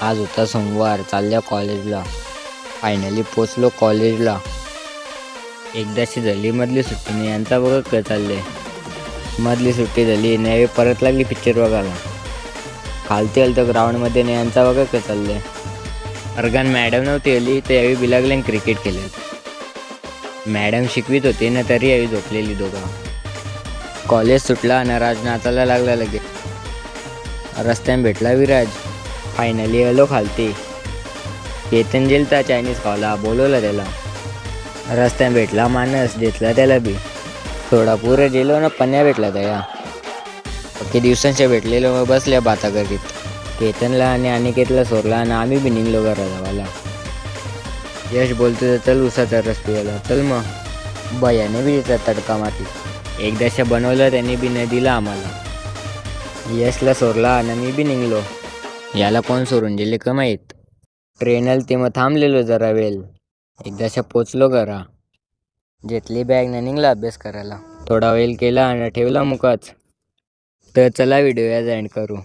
आज होता सोमवार. चालल्या कॉलेजला. फायनली पोचलो कॉलेजला. एकदाची झाली मधली सुट्टी. नाही यांचा बघत काय चालले. मधली सुट्टी झाली नाही परत लागली पिक्चर बघायला. खालती आलं तर ग्राउंडमध्ये नाही यांचा बघत काय चालले. वर्गात मॅडम नव्हती आली तर यावेळी बिलागले क्रिकेट खेळत. मॅडम शिकवित होती ना तरी यावेळी झोपलेली दोघं. कॉलेज सुटला आणि राज नाचायला लागला लगेच. रस्त्याने भेटला विराज. फायनली आलो खालती. केतन गेलता चायनीज खावला. बोलवलं त्याला. रस्त्याने भेटला मानस. घेतला त्याला बी. थोडा पुरं गेलो ना पन्या भेटला त्या. पक्की दिवसांच्या भेटलेलो मग बसल्या बाता करीत. केतनला आणि अनिकेतला सोडला आणि आम्ही बी निघलो घरा जावाला. यश बोलतो तर चल उसाचा रस पिवायला. चल मग. बयाने बी देतात तडका माती. एकदाशा बनवलं त्यांनी बी न दिला आम्हाला. यशला सोडला आणि मी बी निघलो. याला कोण सोडून गेले का माहीत. ट्रेनला ते मग थांबलेलो जरा वेळ. एकदाशा पोचलो घरा. घेतली बॅग न निघला अभ्यास करायला. थोडा वेळ केला आणि ठेवला मुकाच. तर चला व्हिडिओ या एंड करू.